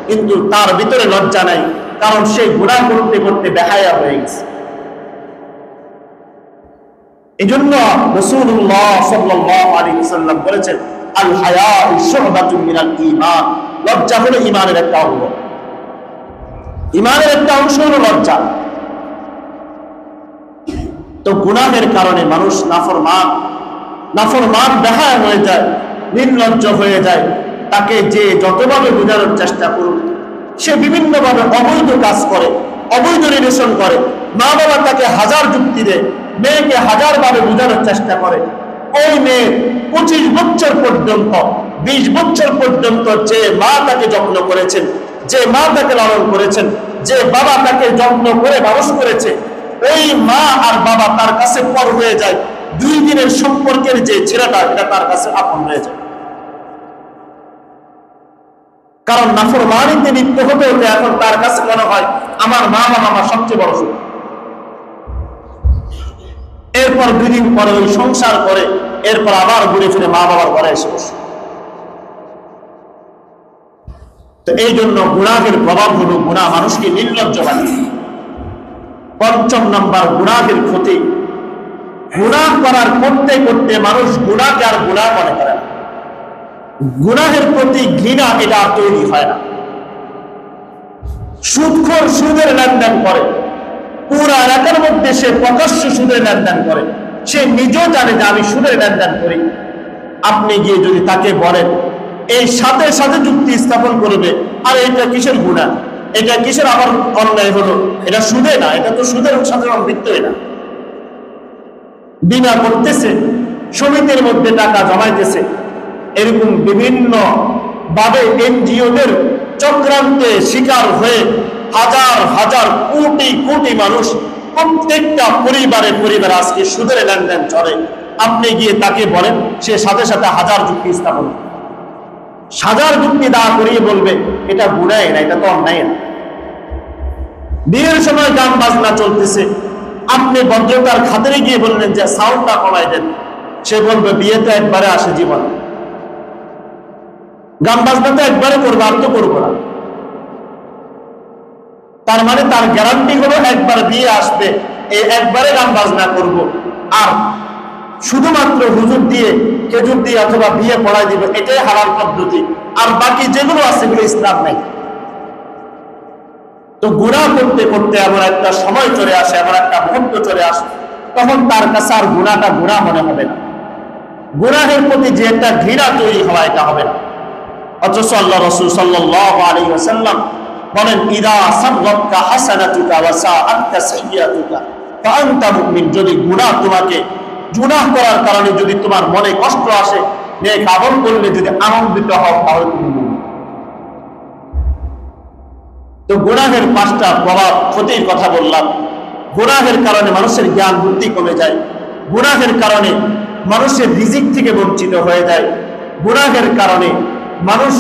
কিন্তু তার ভিতরে লজ্জা নাই, কারণ সে গুনাহ করতে করতে বেহায়া হয়ে গেছে। এই জন্য রাসূলুল্লাহ সাল্লাল্লাহু আলাইহি ওয়াসাল্লাম বলেছেন, আল হায়াউ শুবাতুম মিনাল ঈমান, লজ্জা হলো ঈমানের একটা অঙ্গ। ঈমানের একটা অংশ হলো লজ্জা। তো গুনাহের কারণে মানুষ নাফরমান বেহায়া হয়ে যায়, নির্লজ্জ হয়ে যায়। তাকে যে যতভাবে বোঝানোর চেষ্টা করুক, সে বিভিন্ন ভাবে অবৈধ কাজ করে, অবৈধ রিলেশন করে, মা বাবা তাকে হাজার যুক্তি দেয়, মেয়েকে হাজার ভাবে বোঝানোর চেষ্টা করে। ওই মেয়ে 25 বছর পর্যন্ত, 20 বছর পর্যন্ত যে মা তাকে যত্ন করেছেন, যে মা তাকে লালন করেছেন, যে বাবা তাকে যত্ন করে মানুষ করেছে, ওই মা আর বাবা তার কাছে পর হয়ে যায়। 2 দিনের সম্পর্কের যে ছেলেটা, এটা তার কাছে আপন হয়ে যায়। কারণ নাফরমানিতে লিপ্ত হতে হতে এখন তার কাছে মনে হয় আমার মা বাবা আমার সবচেয়ে বড় সুখ। এরপর 2 দিন পরে ওই সংসার করে, এরপর আবার ঘুরে ফিরে মা বাবার ঘরে এসে বসে। তো এই জন্য গুনাহের প্রভাব হলো, গুনাহ মানুষকে নির্লজ্জ বানায়। 5ম নাম্বার গুনাহের ক্ষতি, গুনাহ করার করতে করতে মানুষ গুনাহকে আর গুনাহ মনে করে না, গুনাহের প্রতি ঘৃণা এটা আর তৈরি হয় না। সুদখোর সুদের লেনদেন করে, পুরা এলাকার মধ্যে সে প্রকাশ্য সুদের লেনদেন করে, সে নিজেও জানে যে আমি সুদের লেনদেন করি। আপনি গিয়ে যদি তাকে বলেন, এই সাথে সাথে যুক্তি স্থাপন করবে, আর এটা কিসের গুনাহ, এটা কিসের আবার অন্যায় হলো, এটা সুদে না, এটা তো সুদের সাথে সম্পৃক্তই না। বিনা করতেছে, সমিতির মধ্যে টাকা জমাইতেছে, এরকম বিভিন্ন ভাবে এনজিওদের চক্রান্তে শিকার হয়ে হাজার হাজার কোটি কোটি মানুষ, প্রত্যেকটা পরিবার আজকে সুদের লেনদেন চলে। আপনি গিয়ে তাকে বলেন, সে সাথে সাথে হাজার যুক্তি স্থাপন, হাজার যুক্তি দাঁড় করিয়ে বলবে এটা গুনাহ না, এটা তো অন্যায় না। বিয়ের সময় গান বাজনা চলতেছে, আপনি ভদ্রতার খাতিরে গিয়ে বললেন যে সাউন্ডটা কমাই দেন, সে বলবে বিয়ে তো একবারে আসে জীবনে, গান বাজনা তো একবারে করবো, আর তো করবো না। তার মানে তার গ্যারান্টি হলো একবার বিয়ে আসবে, এই একবারে গান বাজনা করব, আর শুধুমাত্র হুজুর দিয়ে, খেজুর দিয়ে অথবা বিয়ে পড়াই দিবে, এটাই হালাল পদ্ধতি, আর বাকি যেগুলো আছে এগুলো ইসলাম নাই। তো গুনাহ করতে করতে এমন একটা সময় চলে আসে, এমন একটা মুহূর্ত চলে আসে, তখন তার কাছে আর গুনাহটা গুনাহ মনে হবে না, গুনাহের প্রতি যে একটা ঘৃণা তৈরি হওয়া, এটা হবে না। অথচ আল্লাহ রাসূল সাল্লাল্লাহু আলাইহি ওয়াসাল্লাম বলেন, ইদা সাররাতকা হাসানাতুকা ওয়া সাআতকা সাইয়্যাতুকা ফাআনতা মুমিন, যদি গুনাহ করার কারণে যদি তোমার মনে কষ্ট আসে, নেক আমল করলে যদি আনন্দিত হও, তাহলে তুমি মুমিন। তো গুনাহের 5টা প্রভাব, ক্ষতির কথা বললাম। গুনাহের কারণে মানুষের জ্ঞান বুদ্ধি কমে যায়, গুনাহের কারণে মানুষের রিজিক থেকে বঞ্চিত হয়ে যায়, গুনাহের কারণে মানুষ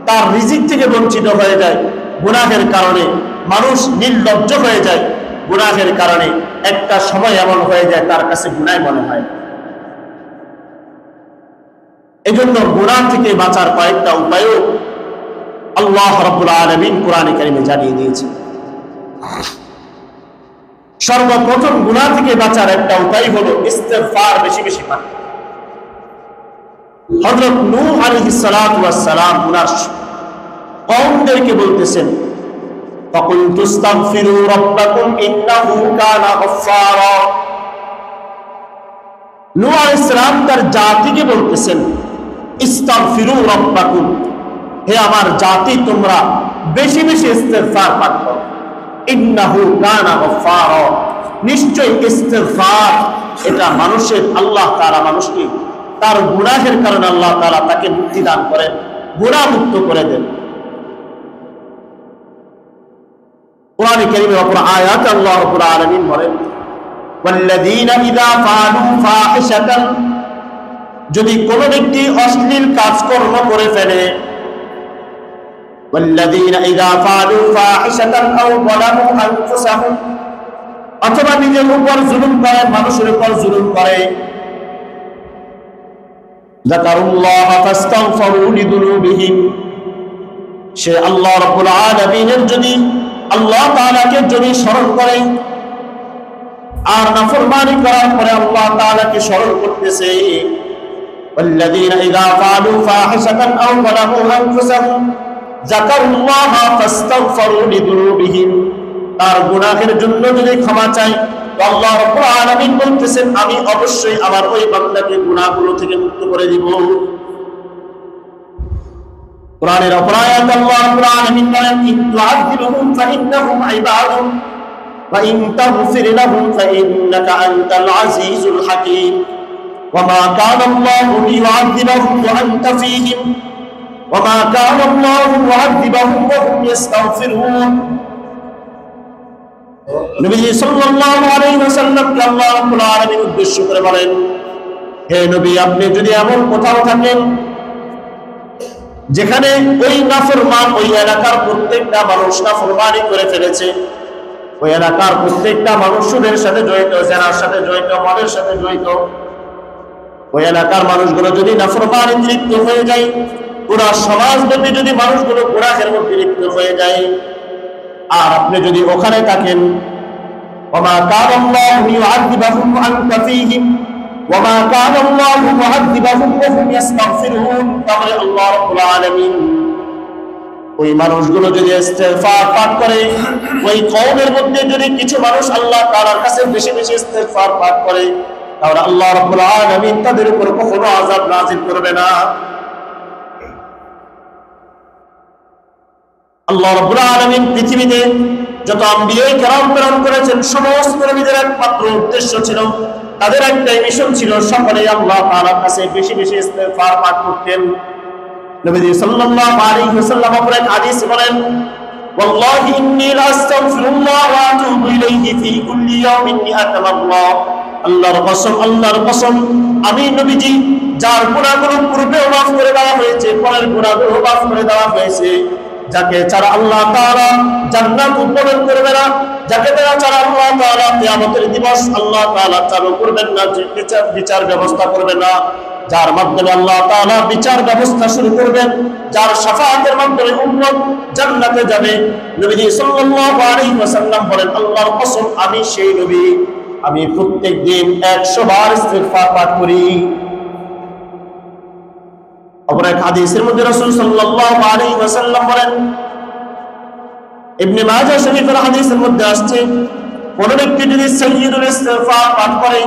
তার রিজিক থেকে বঞ্চিত হয়ে যায়, গুনাহের কারণে মানুষ নির্লজ্জ হয়ে যায়, গুনাহের কারণে একটা সময় এমন হয়ে যায় তার কাছে গুনাহ মনে হয়। এজন্য গুনাহ থেকে বাঁচার কয়েকটা উপায়ও আল্লাহ রাব্বুল আলামিন কোরআনে কারিমে জানিয়ে দিয়েছে। সর্বপ্রথম গুনাহ থেকে বাঁচার একটা উপায় হলো ইস্তেগফার বেশি বেশি করা। হযরত নূহ আলাইহিস সালাতু ওয়াস সালাম উনার কওমদেরকে বলতেছেন, فَقُلْتُ اسْتَغْفِرُوا رَبَّكُمْ إِنَّهُ كَانَ غَفَّارًا। নূহ আলাইহিস সালাম তার জাতিকে বলতেছেন, ইস্তাগফিরু রাব্বাকুম, হে আমার জাতি তোমরা বেশি বেশি ইস্তিগফার পাঠ করো। ইন্নাহু কানা গফফারা, নিশ্চয়ই ইস্তিগফার এটা মানুষের, আল্লাহ তাআলা মানুষকে তার গুনাহের কারণে আল্লাহ তাআলা তাকে মুক্তি দান করেন, গুনাহ মুক্ত করে দেন। কোরআনে কারীমের অপর আয়াতে আল্লাহ রাব্বুল আলামিন বলেন, ওয়াল্লাযীনা ইযা ফাআলু ফাহিশাতান, যদি কোনো ব্যক্তি অশ্লীল কাজকর্ম করে ফেলে, ওয়াল্লাযীনা ইযা ফাআলু ফাহিশাতান আও যালামু আনফুসাহুম, অথবা নিজের উপর জুলুম করে, মানুষের উপর জুলুম করে, যাকারুল্লাহ ফাস্তাগফিরু লিযুনুবিহিম, সে আল্লাহ রাব্বুল আলামিনের যদি আল্লাহ তাআলাকে যদি স্মরণ করে আর নাফরমানি করার পরে আল্লাহ তাআলাকে স্মরণ করতেছে, ওয়াল্লাযীনা ইযা ফাআলু ফাহিশাতান আও যালামু আনফুসাহুম যাকারুল্লাহ ফাস্তাগফিরু লিযুনুবিহিম, তার গুনাহের জন্য যদি ক্ষমা চায়, তো আল্লাহ রাব্বুল আলামিন বলতেছেন আমি অবশ্যই আমার ওই বান্দাকে গুনাহগুলো থেকে মুক্ত করে দিব। কোরআনের অপর আয়াতে আল্লাহ রাব্বুল আলামিন বলেন, ইন তুআযিবহুম ফাইন্নাহুম ইবাদুক ওয়া ইন তাগফির লাহুম ফাইন্নাকা আনতাল আজিজুল হাকীম ওয়া মা কানা আল্লাহু লিয়ুআযিবাহুম ওয়া আনতা ফীহিম ওয়া মা কানা আল্লাহু মুআযিবাহুম ওয়া হুম ইস্তাগফিরুন। নবী সাল্লাল্লাহু আলাইহি ওয়াসাল্লামকে আল্লাহ রাব্বুল আলামিন উদ্দেশ্য করে বলেন, হে নবী, আপনি যদি এমন কোথাও থাকেন যেখানে ওই নাফরমান, ওই এলাকার প্রত্যেকটা মানুষ নাফরমানি করে ফেলেছে, ওই এলাকার প্রত্যেকটা মানুষ সুদের সাথে জড়িত, জেনার সাথে জড়িত, মদের সাথে জড়িত, ওই এলাকার মানুষগুলো যদি নাফরমানিতে লিপ্ত হয়ে যায়, পুরা সমাজব্যাপী যদি মানুষগুলো গুনাহের মধ্যে লিপ্ত হয়ে যায়, আর আপনি যদি ওখানে থাকেন, ওমা কানা আল্লাহু লিয়ুআযিবাহুম ওয়া আনতা ফীহিম ওয়া মা কানা আল্লাহু মুআযিবাহুম ওয়া হুম ইস্তাগফিরুন, তাহলে আল্লাহ রাব্বুল আলামিন ওই মানুষগুলো যদি ইস্তিগফার পাঠ করে, ওই কওমের মধ্যে যদি কিছু মানুষ আল্লাহ তাআলার কাছে বেশি বেশি ইস্তিগফার পাঠ করে, তাহলে আল্লাহ রাব্বুল আলামিন তাদের উপর কখনো আযাব নাযিল করবে না। আল্লাহ রাব্বুল আলামিন পৃথিবীতে যত আম্বিয়ায়ে কেরাম প্রেরণ করেছেন, সমস্ত নবীদের একমাত্র উদ্দেশ্য ছিল, তাদের একটাই মিশন ছিল, সকলেই আল্লাহ তাআলার কাছে বেশি বেশি ইস্তিগফার পাঠ করতেন। নবী সাল্লাল্লাহু আলাইহি ওয়াসাল্লাম অপর এক হাদিসে বলেন, ওয়াল্লাহি ইন্নী লাআস্তাগফিরুল্লাহ ওয়া আতুবু ইলাইহি ফি কুল্লি ইয়াউমিন মিআতা মাররা, আল্লাহর কসম, আমি নবীজি যার গুনাহগুলো পূর্বেও মাফ করে দেওয়া হয়েছে, পরের গুনাহগুলো মাফ করে দেওয়া হয়েছে, যাকে ছাড়া আল্লাহ তাআলা জান্নাত উৎপাদন করবে না, যাকে ছাড়া আল্লাহ তাআলা কিয়ামতের দিবস আল্লাহ তাআলা চালু করবেন না, বিচার ব্যবস্থা করবেন না, যার মাধ্যমে আল্লাহ তাআলা বিচার ব্যবস্থা শুরু করবেন, যার শাফাআতের মাধ্যমে উম্মত জান্নাতে যাবে। নবীজি সাল্লাল্লাহু আলাইহি ওয়াসাল্লাম বলেন, আল্লাহর কসম, আমি সেই নবী, আমি প্রত্যেক দিন 100 বার ইস্তিগফার পাঠ করি। অপর এক হাদিসের মধ্যে রাসূল সাল্লাল্লাহু আলাইহি ওয়াসাল্লাম বলেন, ইবনে মাজাহ শরীফের হাদিসের মধ্যে আসছে, কোন ব্যক্তি যদি সাইয়্যিদুল ইস্তিগফার পাঠ করে,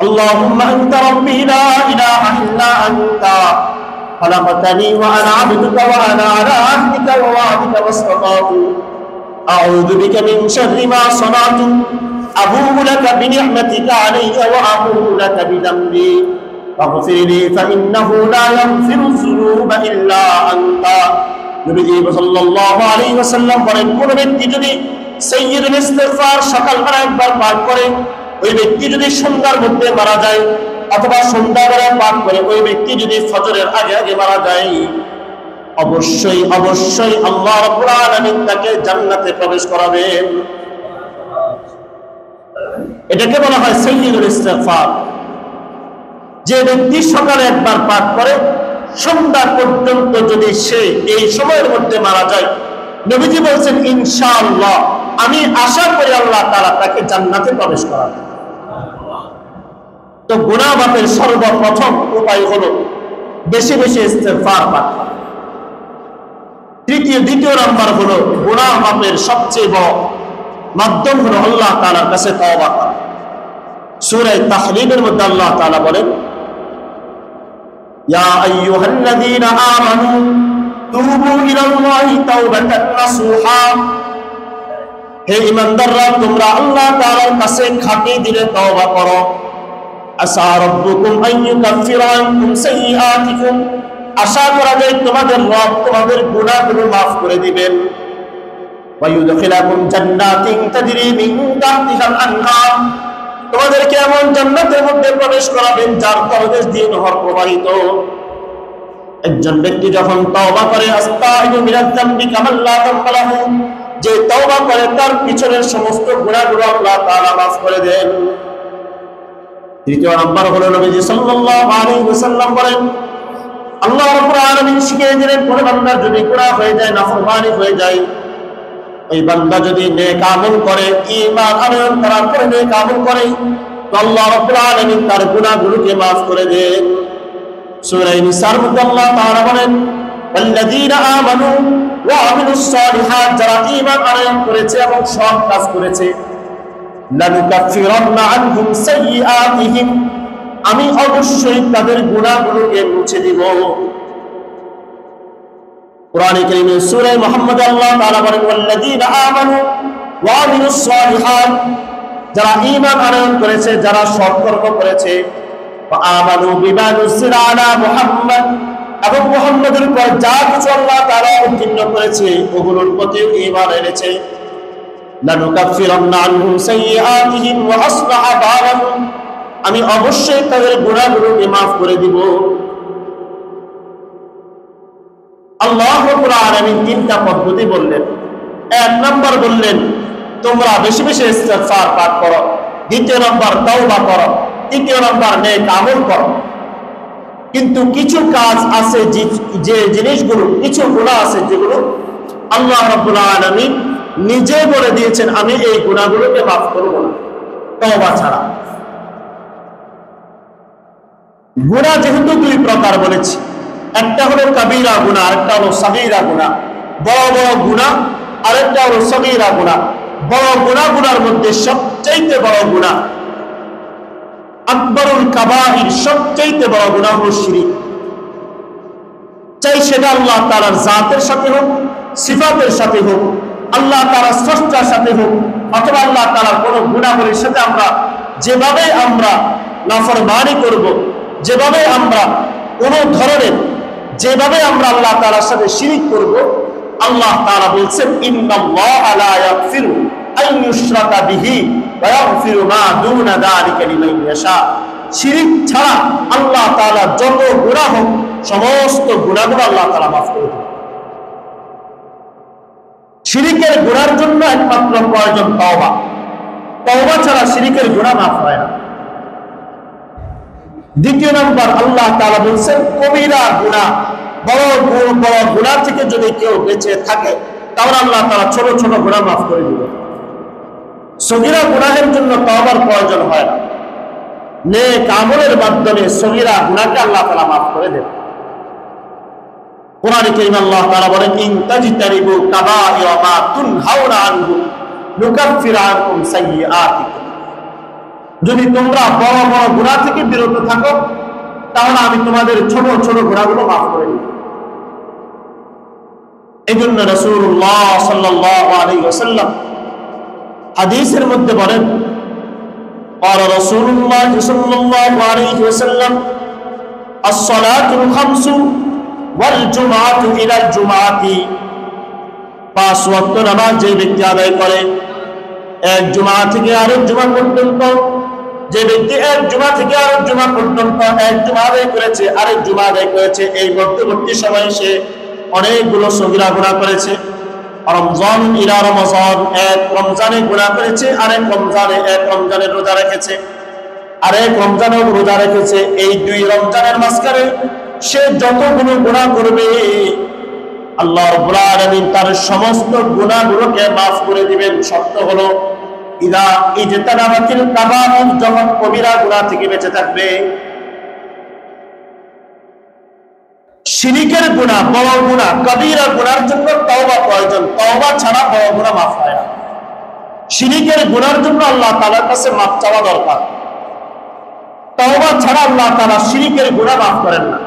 আল্লাহুম্মা আনতা রাব্বি লা ইলাহা ইল্লা আনতা খালাকতানি ওয়া আনা আবদুকা ওয়া আনা আলা আহদিকা ওয়া ওয়া'দিকা মাসতাতাতু আউযু বিকা মিন শাররি মা সানাতু আবুউ লাকা বিনি'মাতিকা আলাইয়া ওয়া আবুউ লাকা বিযামবি ফাগফির লি ফাইন্নাহু লা ইয়াগফিরু যুনুবা ইল্লা আনতা। নবীজি সাল্লাল্লাহু আলাইহি ওয়াসাল্লাম বলেন, কোন ব্যক্তি যদি সাইয়্যিদুল ইস্তিগফার সকালবেলা একবার পাঠ করে, ওই ব্যক্তি যদি সন্ধ্যার মধ্যে মারা যায়, অথবা সন্ধ্যাবেলা পাঠ করে ওই ব্যক্তি যদি ফজরের আগে আগে মারা যায়, অবশ্যই অবশ্যই আল্লাহ রাব্বুল আলামিন তাকে জান্নাতে প্রবেশ করাবেন। এটাকে বলা হয় সাইয়্যিদুল ইস্তিগফার। যে ব্যক্তি সকালে একবার পাঠ করে, সন্ধ্যা পর্যন্ত যদি সে এই সময়ের মধ্যে মারা যায়, নবীজি বলছেন, ইনশাআল্লাহ আমি আশা করি আল্লাহ তাআলা তাকে জান্নাতে প্রবেশ করাবেন। তো গুনাহ মাফের সর্বপ্রথম উপায় হলো বেশি বেশি ইস্তেগফার পাঠ করা। দ্বিতীয় নাম্বার হলো গুনাহ মাপের সবচেয়ে বড় মাধ্যম হলো আল্লাহ তাআলার কাছে তওবা করা। সূরা তাহরিমের মধ্যে আল্লাহ তাআলা বলেন, ইয়া আইয়ুহাল্লাযীনা আমানু তুবু ইলাল্লাহি তাওবাতান নাসুহা, হে ঈমানদাররা তোমরা আল্লাহ তাআলার কাছে খাঁটি দিলে তওবা করো। আসা রাব্বুকুম আন ইউকাফিরা আনকুম সাইয়্যাতিকুম, আশা করা যায় তোমাদের রব তোমাদের গুনাহগুলো মাফ করে দিবেন। ওয়া ইউদখিলাকুম জান্নাতিন তাজরি মিন তাহতিহাল আনহার, তোমাদেরকে এমন জান্নাতের মধ্যে প্রবেশ করাবেন যার তলদেশ দিয়ে নহর প্রবাহিত। একজন ব্যক্তি যখন তওবা করে, আস্তাগফিরু মিনাজ যামবি কামাল লা যামবা লাহু, যে তওবা করে তার পিছনের সমস্ত গুনাহগুলো আল্লাহ তাআলা মাফ করে দেন। তৃতীয় নাম্বার হলো নবীজি সাল্লাল্লাহু আলাইহি ওয়াসাল্লাম বলেন, আল্লাহ রাব্বুল আলামিন শিখিয়ে দিলেন কোন বান্দা যদি গুনাহ হয়ে যায়, নাফরমানি হয়ে যায়, ওই বান্দা যদি নেক আমল করে, ঈমান আনয়ন করার পরে নেক আমল করে, তো আল্লাহ রাব্বুল আলামিন তার গুনাহগুলোকে মাফ করে দেন। সূরা নিসার মধ্যে আল্লাহ তাআলা বলেন, ওয়াল্লাযীনা আমানু ওয়া আমিলুস সালিহাত, যারা ঈমান আনয়ন করেছে এবং সৎ কাজ করেছে, লানুকাফিরান্না আনহুম সাইয়্যাতিহিম, আমি অবশ্যই তাদের গুনাহগুলোকে মুছে দিব। কোরআনে কারীমে সূরা মুহাম্মদ আল্লাহ তাআলা বলেন, ওয়াল্লাযীনা আমানু ওয়া আমিলুস সালিহাত, যারা ঈমান আনয়ন করেছে, যারা সৎকর্ম করেছে, ওয়া আমানু বিমা নুজিলা আলা মুহাম্মদ, এবং মুহাম্মদের উপর যা কিছু আল্লাহ তাআলা অবতীর্ণ করেছে ওগুলোর প্রতি ঈমান এনেছে, লানুকাফিরান্না আনহুম সাইয়্যাতিহিম ওয়া আসলাহা বালাহুম, আমি অবশ্যই তাদের গুনাহগুলোকে মাফ করে দিব। আল্লাহ রাব্বুল আলামিন তিনটা পদ্ধতি বললেন। এক নাম্বার বললেন তোমরা বেশি বেশি ইস্তিগফার পাঠ করো, দ্বিতীয় নাম্বার তওবা করো, তৃতীয় নাম্বার নেক আমল করো। কিন্তু কিছু কাজ আছে, যে জিনিসগুলো, কিছু গুনাহ আছে যেগুলো আল্লাহ রাব্বুল আলামিন নিজে বলে দিয়েছেন আমি এই গুনাহগুলোকে মাফ করব না তওবা ছাড়া। গুনাহ যেহেতু দুই প্রকার বলেছি, একটা হলো কাবীরা গুনাহ, আরেকটা হলো সাগীরা গুনাহ। বড় বড় গুনাহ আরেকটা হলো সাগীরা গুনাহ। বড় গুনাহগুলোর মধ্যে সবচেয়ে বড় গুনাহ, আকবরুল কাবাইর, সবচেয়ে বড় গুনাহ হলো শিরক। চাই সেটা আল্লাহ তাআলার জাতের সাথে হোক, সিফাতের সাথে হোক, আল্লাহ তাআলার স্রষ্টার সাথে হোক, অথবা আল্লাহ তাআলার কোনো গুনাহের সাথে আমরা যেভাবে আমরা নাফরমানি করব, যেভাবে আমরা কোনো ধরনের যেভাবে আমরা আল্লাহ তাআলার সাথে শিরক করব, আল্লাহ তাআলা বলছেন ইন্নাল্লাহা লা ইয়াগফিরু আন ইউশরাকা বিহি ওয়া ইয়াগফিরু মা দুনা যালিকা লিমান ইয়াশা। শিরক ছাড়া আল্লাহ তাআলা যত গুনাহ হোক সমস্ত গুনাহগুলো আল্লাহ তাআলা মাফ করে দেন। শিরকের গুনার জন্য একমাত্র প্রয়োজন তওবা। তওবা ছাড়া শিরকের গুনাহ মাফ হয় না। দ্বিতীয় নাম্বার আল্লাহ তাআলা বলেন কবিরা গুনাহ, বড় বড় গুনাহ থেকে যদি কেউ বেঁচে থাকে তাহলে আল্লাহ তাআলা ছোট ছোট গুনাহ মাফ করে দিবেন। সগীরা গুনাহের জন্য তওবার প্রয়োজন হয় না, নেক আমলের মাধ্যমে সগীরা গুনাহকে আল্লাহ তাআলা মাফ করে দেন। কোরআনে কারীমে আল্লাহ তাআলা বলেন ইন তাজতারিবু কাবাইরা মা তুনহাউনা আনহু নুকাফির আনকুম সাইয়্যাতিকুম, যদি তোমরা বড় বড় গুনাহ থেকে বিরত থাকো তাহলে আমি তোমাদের ছোট ছোট গুনাহগুলো মাফ করে দেব। এইজন্য রাসূলুল্লাহ সাল্লাল্লাহু আলাইহি ওয়াসাল্লাম হাদিসের মধ্যে বলেন قال رسول الله صلى الله عليه وسلم الصلاة الخمس والجمعة إلى الجمعة, পাঁচ ওয়াক্ত নামাজ যে ব্যক্তি আদায় করে এক জুমা থেকে আরেক জুমা পর্যন্ত, যে ব্যক্তি এক জুমা থেকে আরেক জুমা পর্যন্ত এক জুমা আদায় করেছে আরেক জুমা আদায় করেছে, এই মধ্যবর্তী সময়ে সে অনেকগুলো সগীরা গুনাহ করেছে। রমজান ইলা রমজান, এক রমজানে গুনাহ করেছে, আরেক রমজানে এক রমজানের রোজা রেখেছে, আরেক রমজানেও রোজা রেখেছে, এই দুই রমজানের মাঝখানে সে যতগুলো গুনাহ করবে আল্লাহ রাব্বুল আলামিন তার সমস্ত গুনাহগুলোকে মাফ করে দিবেন। শর্ত হলো ইদা ইজতানাবাতিল কাবাইর, যখন কবিরা গুনাহ থেকে বেঁচে থাকবে। শিরিকের গুনাহ, বড় গুনাহ, কবিরা গুনার জন্য তওবা প্রয়োজন। তওবা ছাড়া বড় গুনাহ মাফ হয় না। শিরিকের গুনার জন্য আল্লাহ তাআলার কাছে মাফ চাওয়া দরকার। তওবা ছাড়া আল্লাহ তাআলা শিরিকের গুনাহ মাফ করেন না,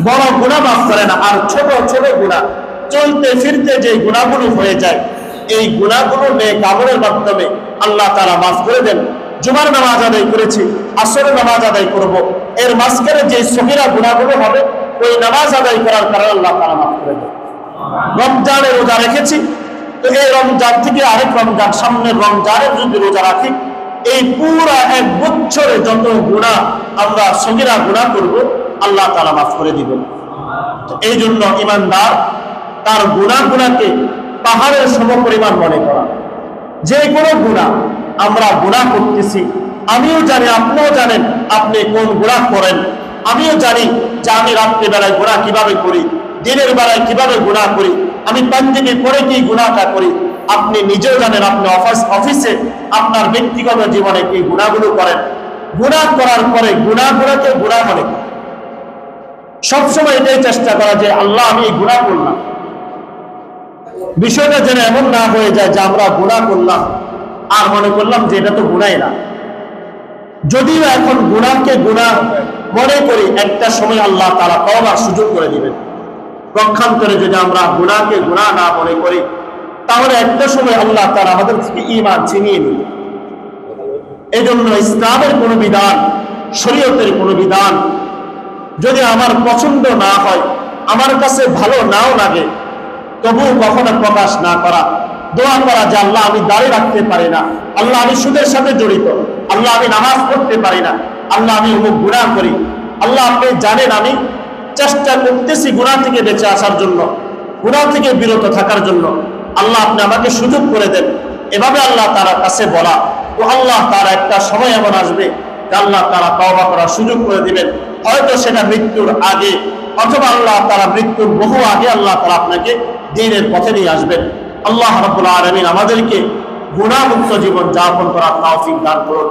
বড় গুনাহ মাফ করে না। আর ছোট ছোট গুনাহ, চলতে ফিরতে যে গুনাহগুলো হয়ে যায়, এই গুনাহগুলো নেক আমলের মাধ্যমে আল্লাহ তাআলা মাফ করে দেন। জুমার নামাজ আদায় করেছি, আসরের নামাজ আদায় করব, এর মাঝখানে যে সগীরা গুনাহগুলো হবে ওই নামাজ আদায় করার কারণে আল্লাহ তাআলা মাফ করে দেন। রমজানে রোজা রেখেছি, তো এই রমজান থেকে আরেক রমজান, সামনের রমজানে যদি রোজা রাখি, এই পুরো এক বছরে যত গুনাহ আমরা সগীরা গুনাহ করব আল্লাহ তাআলা মাফ করে দিবেন। এই জন্য ইমানদার তার গুনাহগুলোকে পাহাড়ের সমপরিমাণ মনে করা। যে কোনো গুনাহ আমরা গুনাহ করতেছি, আমিও জানি, আপনিও জানেন আপনি কোন গুনাহ করেন, আমিও জানি যে আমি রাত্রিবেলায় গুনাহ কিভাবে করি, দিনের বেলায় কিভাবে গুনাহ করি, আমি পাঞ্জাবি পরে কি গুনাহটা করি। আপনি নিজেও জানেন, আপনি অফিসে আপনার ব্যক্তিগত জীবনে কি গুনাহগুলো করেন। গুনাহ করার পরে গুনাহগুলোকে গুনাহ মনে করেন। সবসময় এটাই চেষ্টা করা যে আল্লাহ আমি এই গুনাহ করলাম, বিষয়টা যেন এমন না হয়ে যায় যে আমরা গুনাহ করলাম আর মনে করলাম যে এটা তো গুনাহই না। যদিও এখন গুনাহকে গুনাহ মনে করি, একটা সময় আল্লাহ তাআলা তওবার সুযোগ করে দিবেন। পক্ষান্তরে যদি আমরা গুনাহকে গুনাহ না মনে করি, তাহলে একটা সময় আল্লাহ তাআলা আমাদের থেকে ঈমান ছিনিয়ে নেবে। এই জন্য ইসলামের কোনো বিধান, শরীয়তের কোনো বিধান যদি আমার পছন্দ না হয়, আমার কাছে ভালো নাও লাগে, তবু কখনো প্রকাশ না করা, দোয়া করা যে আল্লাহ আমি দাঁড়িয়ে রাখতে পারি না, আল্লাহ আমি সুদের সাথে জড়িত, আল্লাহ আমি নামাজ পড়তে পারি না, আল্লাহ আমি অমুক গুনাহ করি, আল্লাহ আপনি জানেন আমি চেষ্টা করতেছি গুনাহ থেকে বেঁচে আসার জন্য, গুনাহ থেকে বিরত থাকার জন্য, আল্লাহ আপনি আমাকে সুযোগ করে দেন। এভাবে আল্লাহ তাআলার কাছে বলা, ও আল্লাহ তাআলা একটা সময় এমন আসবে যে আল্লাহ তাআলা তওবা করার সুযোগ করে দিবেন। হয়তো সেটা মৃত্যুর আগে, অথবা আল্লাহ তাআলা মৃত্যুর বহু আগে আল্লাহ তাআলা আপনাকে দ্বীনের পথে নিয়ে আসবেন। আল্লাহ রাব্বুল আলামিন আমাদেরকে গুনাহমুক্ত জীবন যাপন করার তৌফিক দান করুন।